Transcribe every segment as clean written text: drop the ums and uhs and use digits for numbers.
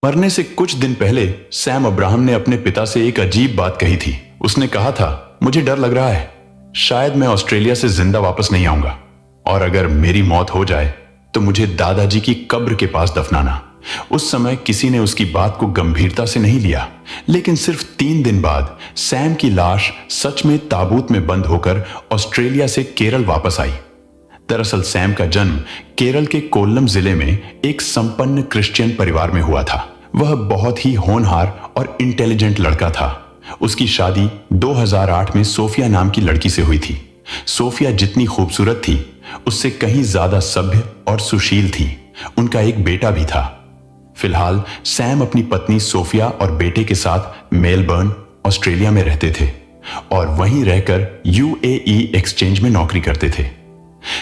मरने से कुछ दिन पहले सैम अब्राहम ने अपने पिता से एक अजीब बात कही थी। उसने कहा था, मुझे डर लग रहा है, शायद मैं ऑस्ट्रेलिया से जिंदा वापस नहीं आऊंगा, और अगर मेरी मौत हो जाए तो मुझे दादाजी की कब्र के पास दफनाना। उस समय किसी ने उसकी बात को गंभीरता से नहीं लिया, लेकिन सिर्फ 3 दिन बाद सैम की लाश सच में ताबूत में बंद होकर ऑस्ट्रेलिया से केरल वापस आई। दरअसल सैम का जन्म केरल के कोल्लम जिले में एक संपन्न क्रिश्चियन परिवार में हुआ था। वह बहुत ही होनहार और इंटेलिजेंट लड़का था। उसकी शादी 2008 में सोफिया नाम की लड़की से हुई थी। सोफिया जितनी खूबसूरत थी, उससे कहीं ज्यादा सभ्य और सुशील थी। उनका एक बेटा भी था। फिलहाल सैम अपनी पत्नी सोफिया और बेटे के साथ मेलबर्न, ऑस्ट्रेलिया में रहते थे और वहीं रहकर यूएई एक्सचेंज में नौकरी करते थे।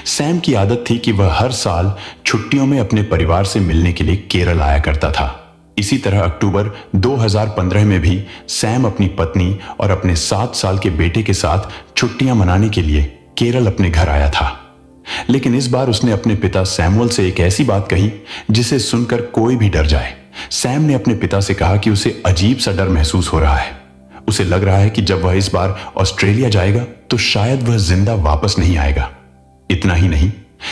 सैम की आदत थी कि वह हर साल छुट्टियों में अपने परिवार से मिलने के लिए केरल आया करता था। इसी तरह अक्टूबर 2015 में भी सैम अपनी पत्नी और अपने 7 साल के बेटे के साथ छुट्टियां मनाने के लिए केरल अपने घर आया था। लेकिन इस बार उसने अपने पिता सैमुअल से एक ऐसी बात कही जिसे सुनकर कोई भी डर जाए। सैम ने अपने पिता से कहा कि उसे अजीब सा डर महसूस हो रहा है। उसे लग रहा है कि जब वह इस बार ऑस्ट्रेलिया जाएगा तो शायद वह जिंदा वापस नहीं आएगा। इतना ही नहीं,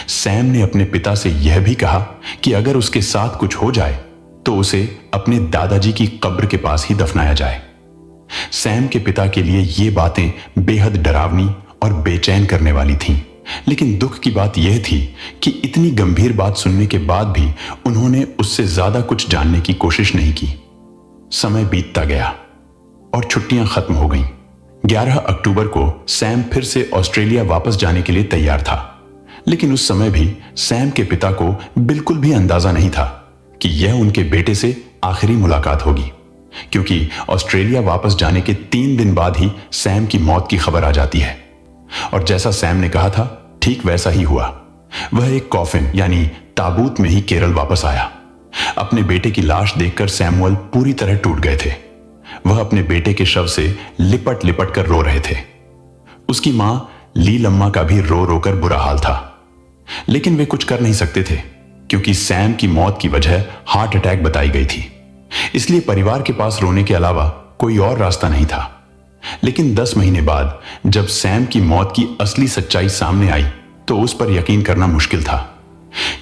सैम ने अपने पिता से यह भी कहा कि अगर उसके साथ कुछ हो जाए तो उसे अपने दादाजी की कब्र के पास ही दफनाया जाए। सैम के पिता के लिए ये बातें बेहद डरावनी और बेचैन करने वाली थीं। लेकिन दुख की बात यह थी कि इतनी गंभीर बात सुनने के बाद भी उन्होंने उससे ज्यादा कुछ जानने की कोशिश नहीं की। समय बीतता गया और छुट्टियां खत्म हो गईं। 11 अक्टूबर को सैम फिर से ऑस्ट्रेलिया वापस जाने के लिए तैयार था। लेकिन उस समय भी सैम के पिता को बिल्कुल भी अंदाजा नहीं था कि यह उनके बेटे से आखिरी मुलाकात होगी, क्योंकि ऑस्ट्रेलिया वापस जाने के 3 दिन बाद ही सैम की मौत की खबर आ जाती है। और जैसा सैम ने कहा था, ठीक वैसा ही हुआ। वह एक कॉफिन यानी ताबूत में ही केरल वापस आया। अपने बेटे की लाश देखकर सैमुअल पूरी तरह टूट गए थे। वह अपने बेटे के शव से लिपट लिपट कर रो रहे थे। उसकी मां लीलम्मा का भी रो रोकर बुरा हाल था, लेकिन वे कुछ कर नहीं सकते थे, क्योंकि सैम की मौत की वजह हार्ट अटैक बताई गई थी। इसलिए परिवार के पास रोने के अलावा कोई और रास्ता नहीं था। लेकिन 10 महीने बाद जब सैम की मौत की असली सच्चाई सामने आई तो उस पर यकीन करना मुश्किल था।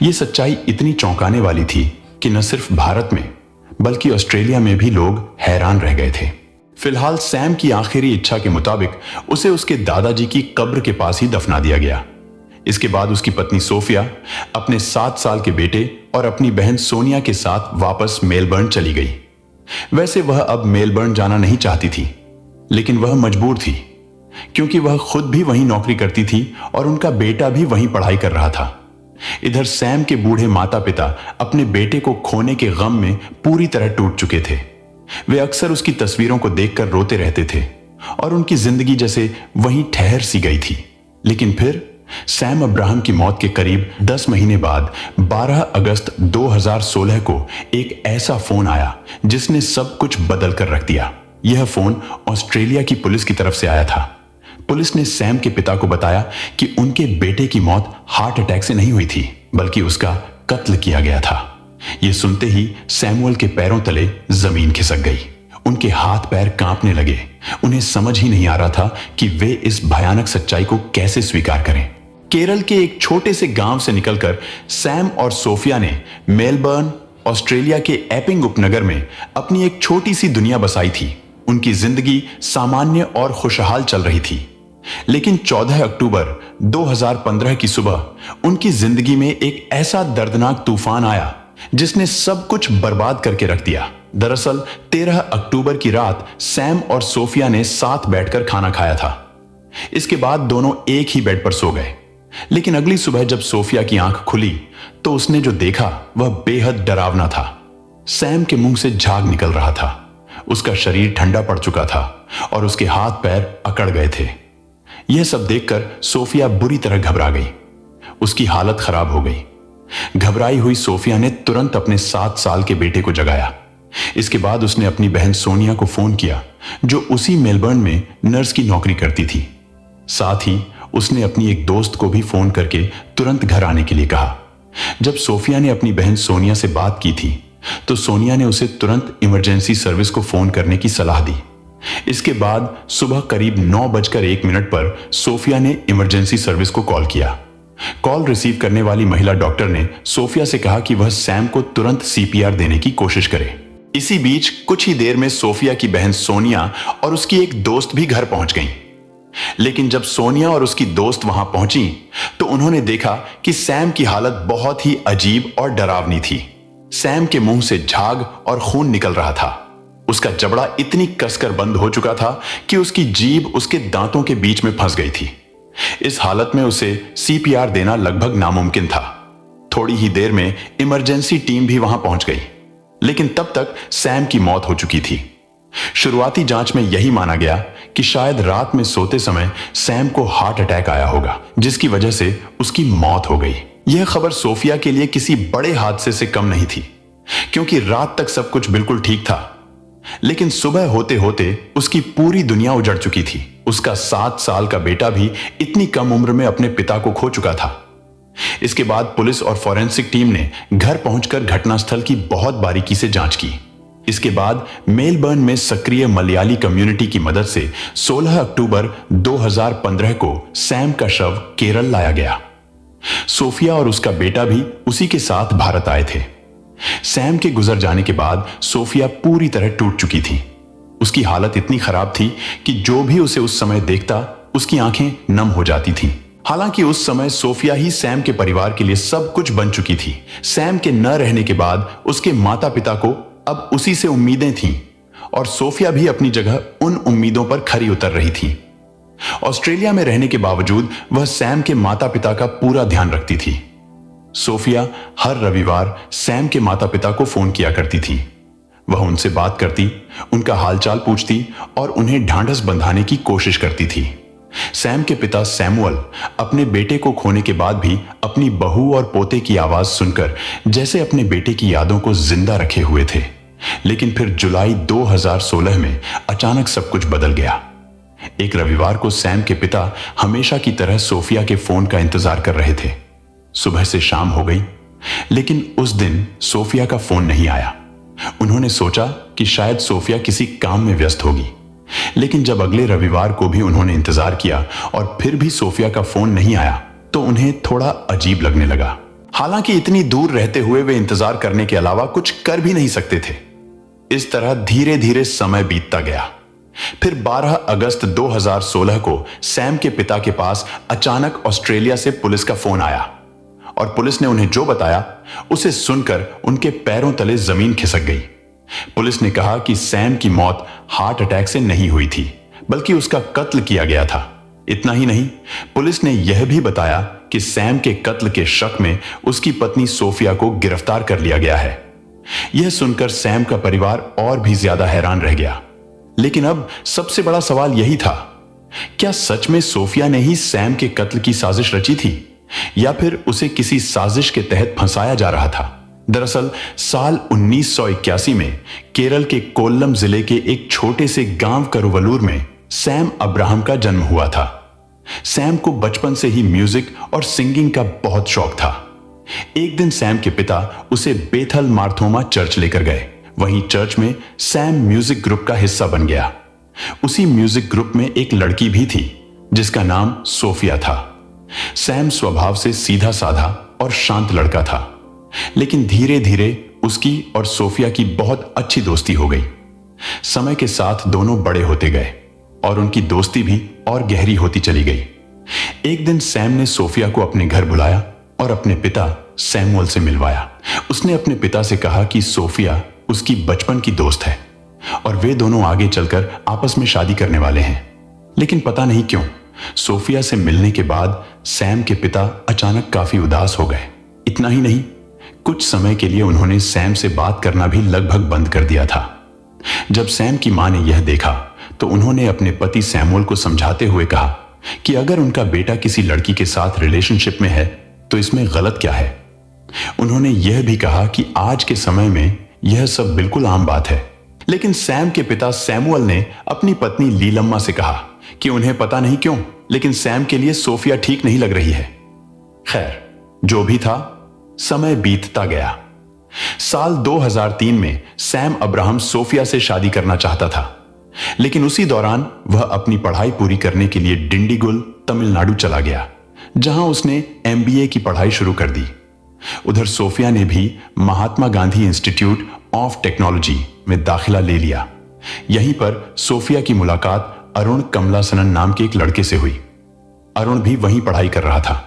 यह सच्चाई इतनी चौंकाने वाली थी कि न सिर्फ भारत में बल्कि ऑस्ट्रेलिया में भी लोग हैरान रह गए थे। फिलहाल सैम की आखिरी इच्छा के मुताबिक उसे उसके दादाजी की कब्र के पास ही दफना दिया गया। इसके बाद उसकी पत्नी सोफिया अपने 7 साल के बेटे और अपनी बहन सोनिया के साथ वापस मेलबर्न चली गई। वैसे वह अब मेलबर्न जाना नहीं चाहती थी, लेकिन वह मजबूर थी, क्योंकि वह खुद भी वहीं नौकरी करती थी और उनका बेटा भी वहीं पढ़ाई कर रहा था। इधर सैम के बूढ़े माता पिता अपने बेटे को खोने के गम में पूरी तरह टूट चुके थे। वे अक्सर उसकी तस्वीरों को देखकर रोते रहते थे और उनकी जिंदगी जैसे वहीं ठहर सी गई थी। लेकिन फिर सैम अब्राहम की मौत के करीब 10 महीने बाद 12 अगस्त 2016 को एक ऐसा फोन आया जिसने सब कुछ बदल कर रख दिया। यह फोन ऑस्ट्रेलिया की पुलिस की तरफ से आया था। पुलिस ने सैम के पिता को बताया कि उनके बेटे की मौत हार्ट अटैक से नहीं हुई थी, बल्कि उसका कत्ल किया गया था। यह सुनते ही सैमुअल के पैरों तले जमीन खिसक गई। उनके हाथ पैर कांपने लगे। उन्हें समझ ही नहीं आ रहा था कि वे इस भयानक सच्चाई को कैसे स्वीकार करें। केरल के एक छोटे से गांव से निकलकर सैम और सोफिया ने मेलबर्न, ऑस्ट्रेलिया के एपिंग उपनगर में अपनी एक छोटी सी दुनिया बसाई थी। उनकी जिंदगी सामान्य और खुशहाल चल रही थी। लेकिन 14 अक्टूबर 2015 की सुबह उनकी जिंदगी में एक ऐसा दर्दनाक तूफान आया जिसने सब कुछ बर्बाद करके रख दिया। दरअसल 13 अक्टूबर की रात सैम और सोफिया ने साथ बैठकर खाना खाया था। इसके बाद दोनों एक ही बेड पर सो गए। लेकिन अगली सुबह जब सोफिया की आंख खुली तो उसने जो देखा वह बेहद डरावना था। सैम के मुंह से झाग निकल रहा था। उसका शरीर ठंडा पड़ चुका था और उसके हाथ पैर अकड़ गए थे। यह सब देखकर सोफिया बुरी तरह घबरा गई। उसकी हालत खराब हो गई। घबराई हुई सोफिया ने तुरंत अपने 7 साल के बेटे को जगाया। इसके बाद उसने अपनी बहन सोनिया को फोन किया, जो उसी मेलबर्न में नर्स की नौकरी करती थी। साथ ही उसने अपनी एक दोस्त को भी फोन करके तुरंत घर आने के लिए कहा। जब सोफिया ने अपनी बहन सोनिया से बात की थी तो सोनिया ने उसे तुरंत इमरजेंसी सर्विस को फोन करने की सलाह दी। इसके बाद सुबह करीब 9:01 पर सोफिया ने इमरजेंसी सर्विस को कॉल किया। कॉल रिसीव करने वाली महिला डॉक्टर ने सोफिया से कहा कि वह सैम को तुरंत सीपीआर देने की कोशिश करे। इसी बीच कुछ ही देर में सोफिया की बहन सोनिया और उसकी एक दोस्त भी घर पहुंच गईं। लेकिन जब सोनिया और उसकी दोस्त वहां पहुंची तो उन्होंने देखा कि सैम की हालत बहुत ही अजीब और डरावनी थी। सैम के मुंह से झाग और खून निकल रहा था। उसका जबड़ा इतनी कसकर बंद हो चुका था कि उसकी जीभ उसके दांतों के बीच में फंस गई थी। इस हालत में उसे सीपीआर देना लगभग नामुमकिन था। थोड़ी ही देर में इमरजेंसी टीम भी वहां पहुंच गई, लेकिन तब तक सैम की मौत हो चुकी थी। शुरुआती जांच में यही माना गया कि शायद रात में सोते समय सैम को हार्ट अटैक आया होगा, जिसकी वजह से उसकी मौत हो गई। यह खबर सोफिया के लिए किसी बड़े हादसे से कम नहीं थी, क्योंकि रात तक सब कुछ बिल्कुल ठीक था। लेकिन सुबह होते होते उसकी पूरी दुनिया उजड़ चुकी थी। उसका 7 साल का बेटा भी इतनी कम उम्र में अपने पिता को खो चुका था। इसके बाद पुलिस और फॉरेंसिक टीम ने घर पहुंचकर घटनास्थल की बहुत बारीकी से जांच की। इसके बाद मेलबर्न में सक्रिय मलयाली कम्युनिटी की मदद से 16 अक्टूबर 2015 को सैम का शव केरल लाया गया। सोफिया और उसका बेटा भी उसी के साथ भारत आए थे। सैम के गुजर जाने के बाद सोफिया पूरी तरह टूट चुकी थी। उसकी हालत इतनी खराब थी कि जो भी उसे उस समय देखता उसकी आंखें नम हो जाती थीं। हालांकि उस समय सोफिया ही सैम के परिवार के लिए सब कुछ बन चुकी थी। सैम के न रहने के बाद उसके माता पिता को अब उसी से उम्मीदें थीं और सोफिया भी अपनी जगह उन उम्मीदों पर खरी उतर रही थी। ऑस्ट्रेलिया में रहने के बावजूद वह सैम के माता पिता का पूरा ध्यान रखती थी। सोफिया हर रविवार सैम के माता पिता को फोन किया करती थी। वह उनसे बात करती, उनका हालचाल पूछती और उन्हें ढांढस बंधाने की कोशिश करती थी। सैम के पिता सैमुअल अपने बेटे को खोने के बाद भी अपनी बहू और पोते की आवाज सुनकर जैसे अपने बेटे की यादों को जिंदा रखे हुए थे। लेकिन फिर जुलाई 2016 में अचानक सब कुछ बदल गया। एक रविवार को सैम के पिता हमेशा की तरह सोफिया के फोन का इंतजार कर रहे थे। सुबह से शाम हो गई, लेकिन उस दिन सोफिया का फोन नहीं आया। उन्होंने सोचा कि शायद सोफिया किसी काम में व्यस्त होगी। लेकिन जब अगले रविवार को भी उन्होंने इंतजार किया और फिर भी सोफिया का फोन नहीं आया तो उन्हें थोड़ा अजीब लगने लगा। हालांकि इतनी दूर रहते हुए वे इंतजार करने के अलावा कुछ कर भी नहीं सकते थे। इस तरह धीरे धीरे समय बीतता गया। फिर 12 अगस्त 2016 को सैम के पिता के पास अचानक ऑस्ट्रेलिया से पुलिस का फोन आया और पुलिस ने उन्हें जो बताया उसे सुनकर उनके पैरों तले जमीन खिसक गई। पुलिस ने कहा कि सैम की मौत हार्ट अटैक से नहीं हुई थी, बल्कि उसका कत्ल किया गया था। इतना ही नहीं, पुलिस ने यह भी बताया कि सैम के कत्ल के शक में उसकी पत्नी सोफिया को गिरफ्तार कर लिया गया है। यह सुनकर सैम का परिवार और भी ज्यादा हैरान रह गया। लेकिन अब सबसे बड़ा सवाल यही था, क्या सच में सोफिया ने ही सैम के कत्ल की साजिश रची थी या फिर उसे किसी साजिश के तहत फंसाया जा रहा था? दरअसल साल 1981 में केरल के कोल्लम जिले के एक छोटे से गांव करुवलूर में सैम अब्राहम का जन्म हुआ था। सैम को बचपन से ही म्यूजिक और सिंगिंग का बहुत शौक था। एक दिन सैम के पिता उसे बेथल मार्थोमा चर्च लेकर गए। वहीं चर्च में सैम म्यूजिक ग्रुप का हिस्सा बन गया। उसी म्यूजिक ग्रुप में एक लड़की भी थी जिसका नाम सोफिया था। सैम स्वभाव से सीधा साधा और शांत लड़का था, लेकिन धीरे धीरे उसकी और सोफिया की बहुत अच्छी दोस्ती हो गई। समय के साथ दोनों बड़े होते गए और उनकी दोस्ती भी और गहरी होती चली गई। एक दिन सैम ने सोफिया को अपने घर बुलाया और अपने पिता सैमुअल से मिलवाया। उसने अपने पिता से कहा कि सोफिया उसकी बचपन की दोस्त है और वे दोनों आगे चलकर आपस में शादी करने वाले हैं। लेकिन पता नहीं क्यों सोफिया से मिलने के बाद सैम के पिता अचानक काफी उदास हो गए। इतना ही नहीं, कुछ समय के लिए उन्होंने सैम से बात करना भी लगभग बंद कर दिया था। जब सैम की मां ने यह देखा तो उन्होंने अपने पति सैमुअल को समझाते हुए कहा कि अगर उनका बेटा किसी लड़की के साथ रिलेशनशिप में है तो इसमें गलत क्या है। उन्होंने यह भी कहा कि आज के समय में यह सब बिल्कुल आम बात है। लेकिन सैम के पिता सैमुअल ने अपनी पत्नी लीलम्मा से कहा कि उन्हें पता नहीं क्यों, लेकिन सैम के लिए सोफिया ठीक नहीं लग रही है। खैर, जो भी था, समय बीतता गया। साल 2003 में सैम अब्राहम सोफिया से शादी करना चाहता था, लेकिन उसी दौरान वह अपनी पढ़ाई पूरी करने के लिए डिंडीगुल, तमिलनाडु चला गया, जहां उसने एमबीए की पढ़ाई शुरू कर दी। उधर सोफिया ने भी Mahatma Gandhi institute of technology में दाखिला ले लिया। यहीं पर सोफिया की मुलाकात अरुण कमलासनन नाम के एक लड़के से हुई। अरुण भी वहीं पढ़ाई कर रहा था।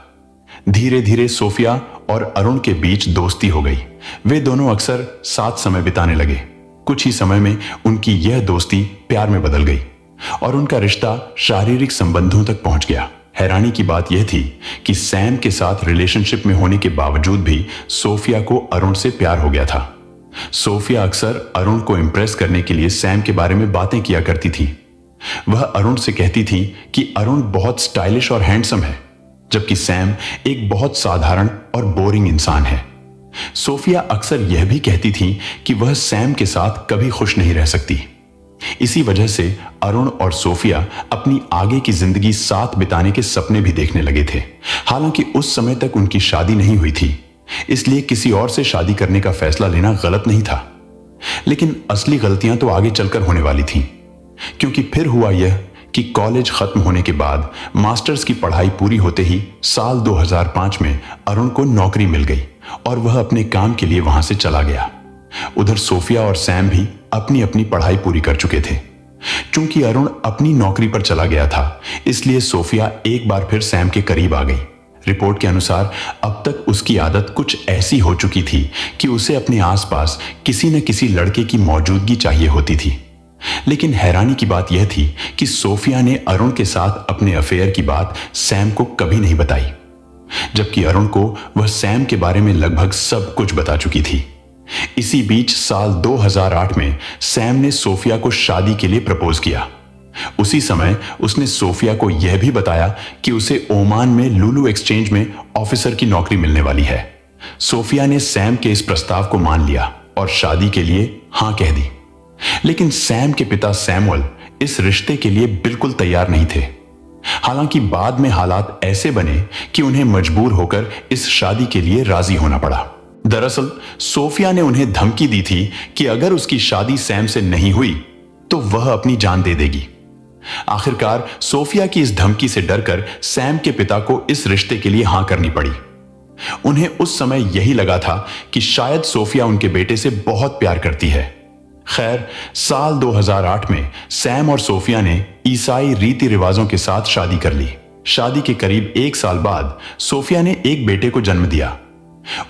धीरे धीरे सोफिया और अरुण के बीच दोस्ती हो गई। वे दोनों अक्सर साथ समय बिताने लगे। कुछ ही समय में उनकी यह दोस्ती प्यार में बदल गई और उनका रिश्ता शारीरिक संबंधों तक पहुंच गया। हैरानी की बात यह थी कि सैम के साथ रिलेशनशिप में होने के बावजूद भी सोफिया को अरुण से प्यार हो गया था। सोफिया अक्सर अरुण को इंप्रेस करने के लिए सैम के बारे में बातें किया करती थी। वह अरुण से कहती थी कि अरुण बहुत स्टाइलिश और हैंडसम है, जबकि सैम एक बहुत साधारण और बोरिंग इंसान है। सोफिया अक्सर यह भी कहती थी कि वह सैम के साथ कभी खुश नहीं रह सकती। इसी वजह से अरुण और सोफिया अपनी आगे की जिंदगी साथ बिताने के सपने भी देखने लगे थे। हालांकि उस समय तक उनकी शादी नहीं हुई थी, इसलिए किसी और से शादी करने का फैसला लेना गलत नहीं था। लेकिन असली गलतियां तो आगे चलकर होने वाली थीं, क्योंकि फिर हुआ यह कि कॉलेज खत्म होने के बाद मास्टर्स की पढ़ाई पूरी होते ही साल 2005 में अरुण को नौकरी मिल गई और वह अपने काम के लिए वहां से चला गया। उधर सोफिया और सैम भी अपनी अपनी पढ़ाई पूरी कर चुके थे। चूंकि अरुण अपनी नौकरी पर चला गया था, इसलिए सोफिया एक बार फिर सैम के करीब आ गई। रिपोर्ट के अनुसार अब तक उसकी आदत कुछ ऐसी हो चुकी थी कि उसे अपने आसपास किसी न किसी लड़के की मौजूदगी चाहिए होती थी। लेकिन हैरानी की बात यह थी कि सोफिया ने अरुण के साथ अपने अफेयर की बात सैम को कभी नहीं बताई, जबकि अरुण को वह सैम के बारे में लगभग सब कुछ बता चुकी थी। इसी बीच साल 2008 में सैम ने सोफिया को शादी के लिए प्रपोज किया। उसी समय उसने सोफिया को यह भी बताया कि उसे ओमान में लुलु एक्सचेंज में ऑफिसर की नौकरी मिलने वाली है। सोफिया ने सैम के इस प्रस्ताव को मान लिया और शादी के लिए हां कह दी। लेकिन सैम के पिता सैमुअल इस रिश्ते के लिए बिल्कुल तैयार नहीं थे। हालांकि बाद में हालात ऐसे बने कि उन्हें मजबूर होकर इस शादी के लिए राजी होना पड़ा। दरअसल सोफिया ने उन्हें धमकी दी थी कि अगर उसकी शादी सैम से नहीं हुई तो वह अपनी जान दे देगी। आखिरकार सोफिया की इस धमकी से डरकर सैम के पिता को इस रिश्ते के लिए हां करनी पड़ी। उन्हें उस समय यही लगा था कि शायद सोफिया उनके बेटे से बहुत प्यार करती है। खैर, साल 2008 में सैम और सोफिया ने ईसाई रीति रिवाजों के साथ शादी कर ली। शादी के करीब 1 साल बाद सोफिया ने एक बेटे को जन्म दिया।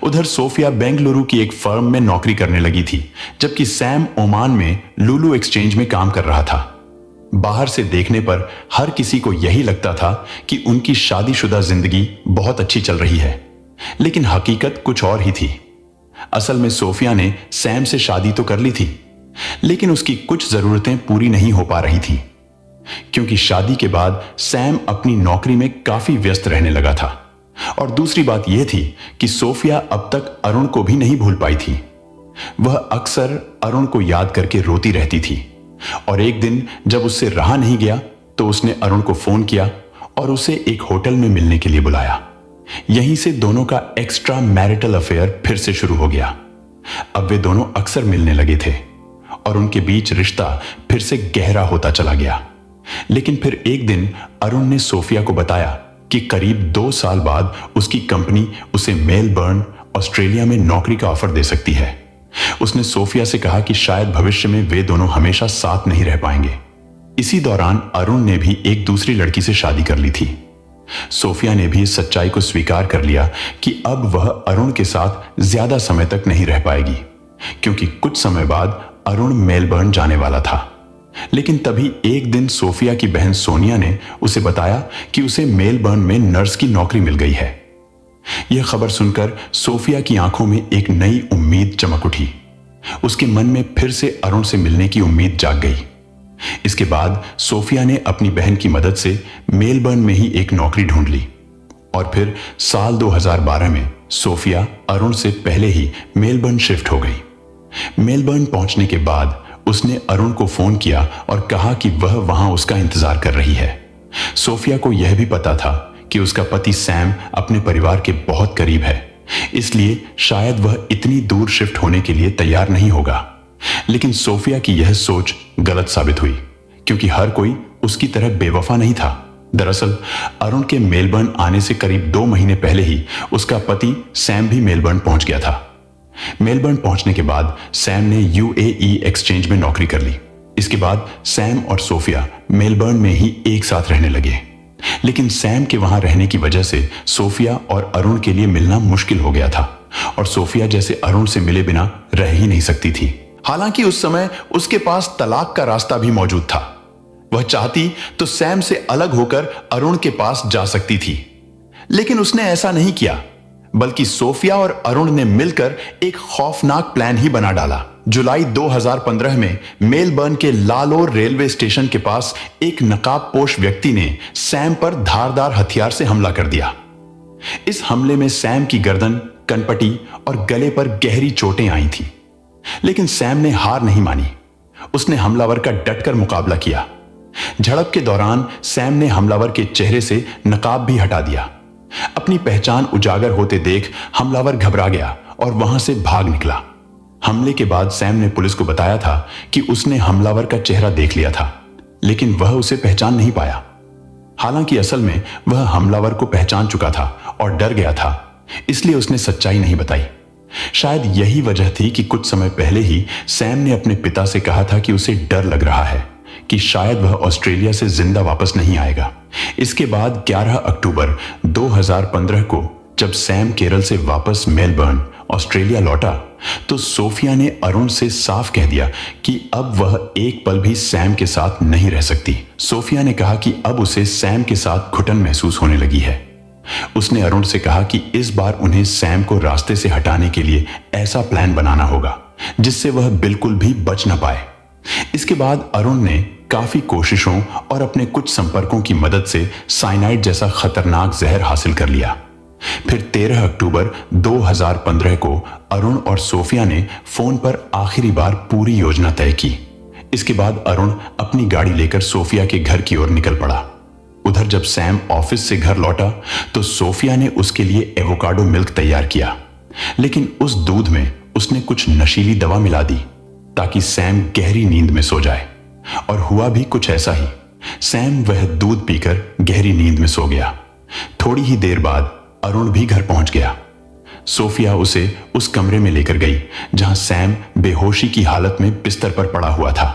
उधर सोफिया बेंगलुरु की एक फर्म में नौकरी करने लगी थी, जबकि सैम ओमान में लुलु एक्सचेंज में काम कर रहा था। बाहर से देखने पर हर किसी को यही लगता था कि उनकी शादीशुदा जिंदगी बहुत अच्छी चल रही है, लेकिन हकीकत कुछ और ही थी। असल में सोफिया ने सैम से शादी तो कर ली थी, लेकिन उसकी कुछ जरूरतें पूरी नहीं हो पा रही थी, क्योंकि शादी के बाद सैम अपनी नौकरी में काफी व्यस्त रहने लगा था। और दूसरी बात यह थी कि सोफिया अब तक अरुण को भी नहीं भूल पाई थी। वह अक्सर अरुण को याद करके रोती रहती थी और एक दिन जब उससे रहा नहीं गया तो उसने अरुण को फोन किया और उसे एक होटल में मिलने के लिए बुलाया। यहीं से दोनों का एक्स्ट्रा मैरिटल अफेयर फिर से शुरू हो गया। अब वे दोनों अक्सर मिलने लगे थे और उनके बीच रिश्ता फिर से गहरा होता चला गया। लेकिन फिर एक दिन अरुण ने सोफिया को बताया कि करीब 2 साल बाद उसकी कंपनी उसे मेलबर्न, ऑस्ट्रेलिया में नौकरी का ऑफर दे सकती है। उसने सोफिया से कहा कि शायद भविष्य में वे दोनों हमेशा साथ नहीं रह पाएंगे। इसी दौरान अरुण ने भी एक दूसरी लड़की से शादी कर ली थी। सोफिया ने भी इस सच्चाई को स्वीकार कर लिया कि अब वह अरुण के साथ ज्यादा समय तक नहीं रह पाएगी, क्योंकि कुछ समय बाद अरुण मेलबर्न जाने वाला था। लेकिन तभी एक दिन सोफिया की बहन सोनिया ने उसे बताया कि उसे मेलबर्न में नर्स की नौकरी मिल गई है। यह खबर सुनकर सोफिया की आंखों में एक नई उम्मीद चमक उठी। उसके मन में फिर से अरुण से मिलने की उम्मीद जाग गई। इसके बाद सोफिया ने अपनी बहन की मदद से मेलबर्न में ही एक नौकरी ढूंढ ली और फिर साल 2012 में सोफिया अरुण से पहले ही मेलबर्न शिफ्ट हो गई। मेलबर्न पहुंचने के बाद उसने अरुण को फोन किया और कहा कि वह वहां उसका इंतजार कर रही है। सोफिया को यह भी पता था कि उसका पति सैम अपने परिवार के बहुत करीब है, इसलिए शायद वह इतनी दूर शिफ्ट होने के लिए तैयार नहीं होगा। लेकिन सोफिया की यह सोच गलत साबित हुई, क्योंकि हर कोई उसकी तरह बेवफा नहीं था। दरअसल अरुण के मेलबर्न आने से करीब 2 महीने पहले ही उसका पति सैम भी मेलबर्न पहुंच गया था। मेलबर्न पहुंचने के बाद सैम ने यूएई एक्सचेंज में नौकरी कर ली। इसके बाद सैम और सोफिया मेलबर्न में ही एक साथ रहने लगे। लेकिन सैम के वहां रहने की वजह से सोफिया और अरुण के लिए मिलना मुश्किल हो गया था, और सोफिया जैसे अरुण से मिले बिना रह ही नहीं सकती थी। हालांकि उस समय उसके पास तलाक का रास्ता भी मौजूद था। वह चाहती तो सैम से अलग होकर अरुण के पास जा सकती थी, लेकिन उसने ऐसा नहीं किया, बल्कि सोफिया और अरुण ने मिलकर एक खौफनाक प्लान ही बना डाला। जुलाई 2015 में मेलबर्न के लालोर रेलवे स्टेशन के पास एक नकाबपोश व्यक्ति ने सैम पर धारदार हथियार से हमला कर दिया। इस हमले में सैम की गर्दन, कनपटी और गले पर गहरी चोटें आई थीं। लेकिन सैम ने हार नहीं मानी। उसने हमलावर का डटकर मुकाबला किया। झड़प के दौरान सैम ने हमलावर के चेहरे से नकाब भी हटा दिया। अपनी पहचान उजागर होते देख हमलावर घबरा गया और वहां से भाग निकला। हमले के बाद सैम ने पुलिस को बताया था कि उसने हमलावर का चेहरा देख लिया था, लेकिन वह उसे पहचान नहीं पाया। हालांकि असल में वह हमलावर को पहचान चुका था और डर गया था, इसलिए उसने सच्चाई नहीं बताई। शायद यही वजह थी कि कुछ समय पहले ही सैम ने अपने पिता से कहा था कि उसे डर लग रहा है कि शायद वह ऑस्ट्रेलिया से जिंदा वापस नहीं आएगा। इसके बाद 11 अक्टूबर 2015 को जब सैम केरल से वापस मेलबर्न ऑस्ट्रेलिया लौटा, तो सोफिया ने अरुण से साफ कह दिया कि अब वह एक पल भी सैम के साथ नहीं रह सकती। सोफिया ने कहा कि अब उसे सैम के साथ घुटन महसूस होने लगी है। उसने अरुण से कहा कि इस बार उन्हें सैम को रास्ते से हटाने के लिए ऐसा प्लान बनाना होगा जिससे वह बिल्कुल भी बच न पाए। इसके बाद अरुण ने काफी कोशिशों और अपने कुछ संपर्कों की मदद से साइनाइड जैसा खतरनाक जहर हासिल कर लिया। फिर 13 अक्टूबर 2015 को अरुण और सोफिया ने फोन पर आखिरी बार पूरी योजना तय की। इसके बाद अरुण अपनी गाड़ी लेकर सोफिया के घर की ओर निकल पड़ा। उधर जब सैम ऑफिस से घर लौटा तो सोफिया ने उसके लिए एवोकाडो मिल्क तैयार किया, लेकिन उस दूध में उसने कुछ नशीली दवा मिला दी ताकि सैम गहरी नींद में सो जाए। और हुआ भी कुछ ऐसा ही। सैम वह दूध पीकर गहरी नींद में सो गया। थोड़ी ही देर बाद अरुण भी घर पहुंच गया। सोफिया उसे उस कमरे में लेकर गई जहां सैम बेहोशी की हालत में बिस्तर पर पड़ा हुआ था।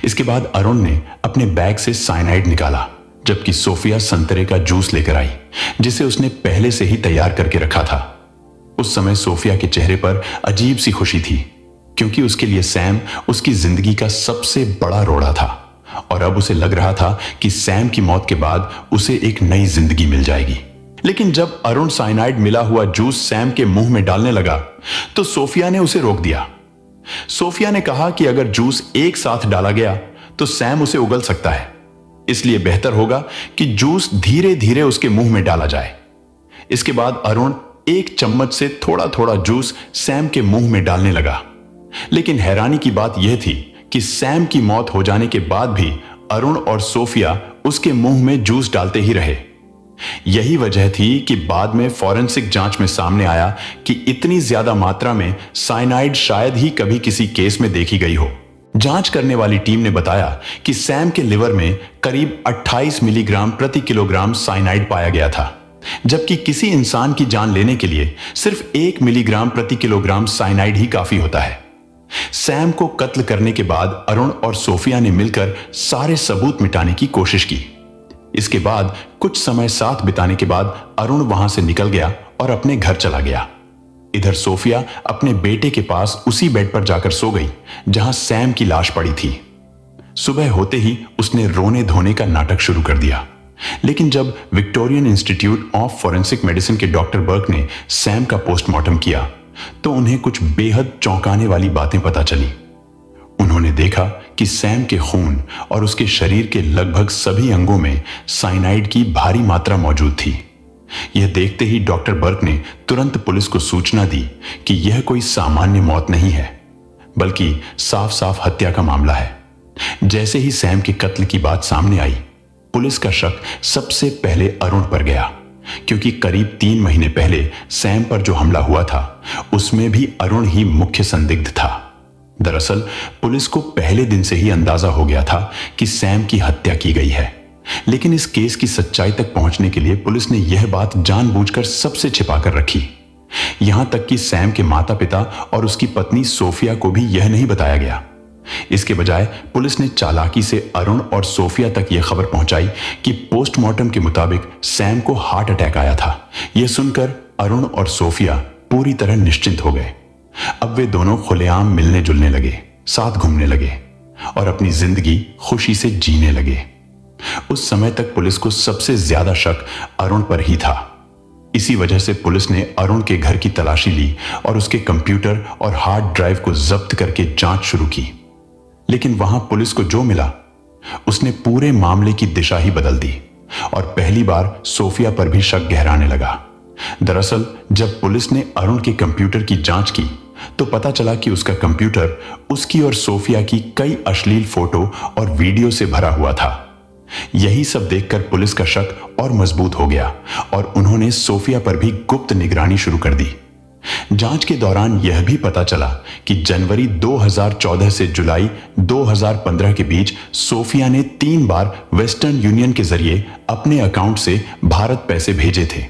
इसके बाद अरुण ने अपने बैग से साइनाइड निकाला, जबकि सोफिया संतरे का जूस लेकर आई जिसे उसने पहले से ही तैयार करके रखा था। उस समय सोफिया के चेहरे पर अजीब सी खुशी थी, क्योंकि उसके लिए सैम उसकी जिंदगी का सबसे बड़ा रोड़ा था और अब उसे लग रहा था कि सैम की मौत के बाद उसे एक नई जिंदगी मिल जाएगी। लेकिन जब अरुण साइनाइड मिला हुआ जूस सैम के मुंह में डालने लगा तो सोफिया ने उसे रोक दिया। सोफिया ने कहा कि अगर जूस एक साथ डाला गया तो सैम उसे उगल सकता है, इसलिए बेहतर होगा कि जूस धीरे धीरे उसके मुंह में डाला जाए। इसके बाद अरुण एक चम्मच से थोड़ा थोड़ा जूस सैम के मुंह में डालने लगा। लेकिन हैरानी की बात यह थी कि सैम की मौत हो जाने के बाद भी अरुण और सोफिया उसके मुंह में जूस डालते ही रहे। यही वजह थी कि बाद में फॉरेंसिक जांच में सामने आया कि इतनी ज्यादा मात्रा में साइनाइड शायद ही कभी किसी केस में देखी गई हो। जांच करने वाली टीम ने बताया कि सैम के लिवर में करीब 28 मिलीग्राम प्रति किलोग्राम साइनाइड पाया गया था, जबकि किसी इंसान की जान लेने के लिए सिर्फ 1 मिलीग्राम प्रति किलोग्राम साइनाइड ही काफी होता है। सैम को कत्ल करने के बाद अरुण और सोफिया ने मिलकर सारे सबूत मिटाने की कोशिश की। इसके बाद कुछ समय साथ बिताने के बाद अरुण वहां से निकल गया और अपने घर चला गया। इधर सोफिया अपने बेटे के पास उसी बेड पर जाकर सो गई जहां सैम की लाश पड़ी थी। सुबह होते ही उसने रोने धोने का नाटक शुरू कर दिया, लेकिन जब Victorian institute of forensic medicine के डॉक्टर बर्क ने सैम का पोस्टमार्टम किया तो उन्हें कुछ बेहद चौंकाने वाली बातें पता चली। उन्होंने देखा कि सैम के खून और उसके शरीर के लगभग सभी अंगों में साइनाइड की भारी मात्रा मौजूद थी। यह देखते ही डॉक्टर बर्क ने तुरंत पुलिस को सूचना दी कि यह कोई सामान्य मौत नहीं है, बल्कि साफ साफ हत्या का मामला है। जैसे ही सैम के कत्ल की बात सामने आई, पुलिस का शक सबसे पहले अरुण पर गया, क्योंकि करीब 3 महीने पहले सैम पर जो हमला हुआ था उसमें भी अरुण ही मुख्य संदिग्ध था। दरअसल पुलिस को पहले दिन से ही अंदाजा हो गया था कि सैम की हत्या की गई है, लेकिन इस केस की सच्चाई तक पहुंचने के लिए पुलिस ने यह बात जानबूझकर सबसे छिपाकर रखी। यहां तक कि सैम के माता पिता और उसकी पत्नी सोफिया को भी यह नहीं बताया गया। इसके बजाय पुलिस ने चालाकी से अरुण और सोफिया तक यह खबर पहुंचाई कि पोस्टमार्टम के मुताबिक सैम को हार्ट अटैक आया था। यह सुनकर अरुण और सोफिया पूरी तरह निश्चिंत हो गए। अब वे दोनों खुलेआम मिलने जुलने लगे, साथ घूमने लगे और अपनी जिंदगी खुशी से जीने लगे। उस समय तक पुलिस को सबसे ज्यादा शक अरुण पर ही था। इसी वजह से पुलिस ने अरुण के घर की तलाशी ली और उसके कंप्यूटर और हार्ड ड्राइव को जब्त करके जांच शुरू की। लेकिन वहां पुलिस को जो मिला उसने पूरे मामले की दिशा ही बदल दी और पहली बार सोफिया पर भी शक गहराने लगा। दरअसल जब पुलिस ने अरुण के कंप्यूटर की जांच की तो पता चला कि उसका कंप्यूटर उसकी और सोफिया की कई अश्लील फोटो और वीडियो से भरा हुआ था। यही सब देखकर पुलिस का शक और मजबूत हो गया और उन्होंने सोफिया पर भी गुप्त निगरानी शुरू कर दी। जांच के दौरान यह भी पता चला कि जनवरी 2014 से जुलाई 2015 के बीच सोफिया ने 3 बार वेस्टर्न यूनियन के जरिए अपने अकाउंट से भारत पैसे भेजे थे।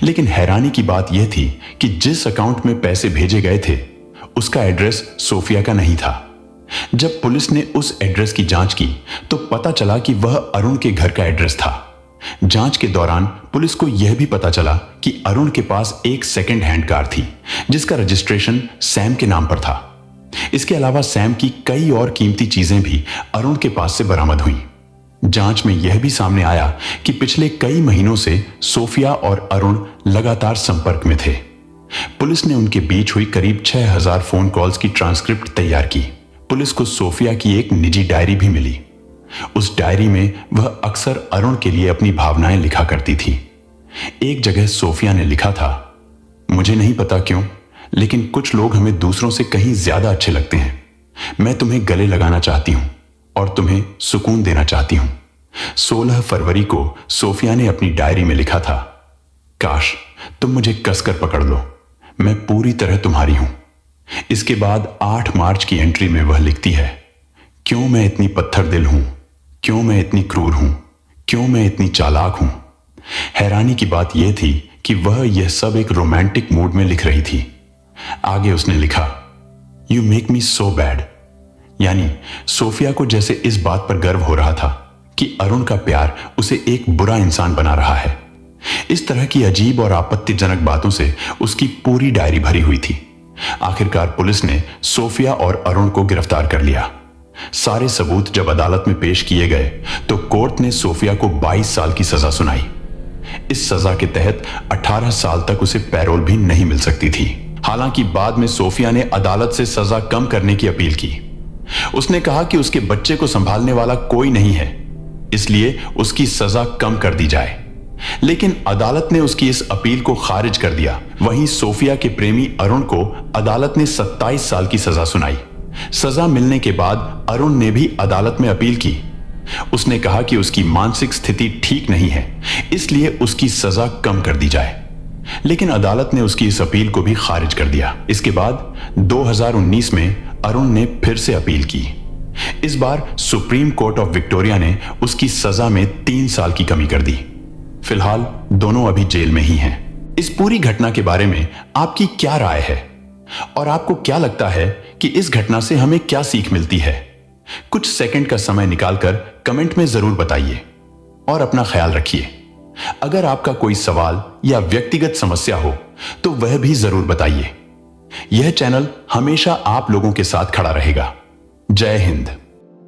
लेकिन हैरानी की बात यह थी कि जिस अकाउंट में पैसे भेजे गए थे उसका एड्रेस सोफिया का नहीं था। जब पुलिस ने उस एड्रेस की जांच की तो पता चला कि वह अरुण के घर का एड्रेस था। जांच के दौरान पुलिस को यह भी पता चला कि अरुण के पास एक सेकंड हैंड कार थी जिसका रजिस्ट्रेशन सैम के नाम पर था। इसके अलावा सैम की कई और कीमती चीजें भी अरुण के पास से बरामद हुई। जांच में यह भी सामने आया कि पिछले कई महीनों से सोफिया और अरुण लगातार संपर्क में थे। पुलिस ने उनके बीच हुई करीब 6000 फोन कॉल्स की ट्रांसक्रिप्ट तैयार की। पुलिस को सोफिया की एक निजी डायरी भी मिली। उस डायरी में वह अक्सर अरुण के लिए अपनी भावनाएं लिखा करती थी। एक जगह सोफिया ने लिखा था, मुझे नहीं पता क्यों, लेकिन कुछ लोग हमें दूसरों से कहीं ज्यादा अच्छे लगते हैं। मैं तुम्हें गले लगाना चाहती हूं और तुम्हें सुकून देना चाहती हूं। 16 फरवरी को सोफिया ने अपनी डायरी में लिखा था, काश तुम मुझे कसकर पकड़ लो, मैं पूरी तरह तुम्हारी हूं। इसके बाद 8 मार्च की एंट्री में वह लिखती है, क्यों मैं इतनी पत्थर दिल हूं, क्यों मैं इतनी क्रूर हूं, क्यों मैं इतनी चालाक हूं। हैरानी की बात यह थी कि वह यह सब एक रोमांटिक मूड में लिख रही थी। आगे उसने लिखा, you make me so bad. यानी सोफिया को जैसे इस बात पर गर्व हो रहा था कि अरुण का प्यार उसे एक बुरा इंसान बना रहा है। इस तरह की अजीब और आपत्तिजनक बातों से उसकी पूरी डायरी भरी हुई थी। आखिरकार पुलिस ने सोफिया और अरुण को गिरफ्तार कर लिया। सारे सबूत जब अदालत में पेश किए गए तो कोर्ट ने सोफिया को 22 साल की सजा सुनाई। इस सजा के तहत 18 साल तक उसे पैरोल भी नहीं मिल सकती थी। हालांकि बाद में सोफिया ने अदालत से सजा कम करने की अपील की। उसने कहा कि उसके बच्चे को संभालने वाला कोई नहीं है, इसलिए उसकी सजा कम कर दी जाए। लेकिन अदालत ने उसकी इस अपील को खारिज कर दिया। वहीं सोफिया के प्रेमी अरुण को अदालत ने 27 साल की सजा सुनाई। सजा मिलने के बाद अरुण ने भी अदालत में अपील की। उसने कहा कि उसकी मानसिक स्थिति ठीक नहीं है, इसलिए उसकी सजा कम कर दी जाए। लेकिन अदालत ने उसकी इस अपील को भी खारिज कर दिया। इसके बाद 2019 में अरुण ने फिर से अपील की। इस बार सुप्रीम कोर्ट ऑफ विक्टोरिया ने उसकी सजा में 3 साल की कमी कर दी। फिलहाल दोनों अभी जेल में ही हैं। इस पूरी घटना के बारे में आपकी क्या राय है और आपको क्या लगता है कि इस घटना से हमें क्या सीख मिलती है? कुछ सेकंड का समय निकालकर कमेंट में जरूर बताइए और अपना ख्याल रखिए। अगर आपका कोई सवाल या व्यक्तिगत समस्या हो तो वह भी जरूर बताइए। यह चैनल हमेशा आप लोगों के साथ खड़ा रहेगा। जय हिंद।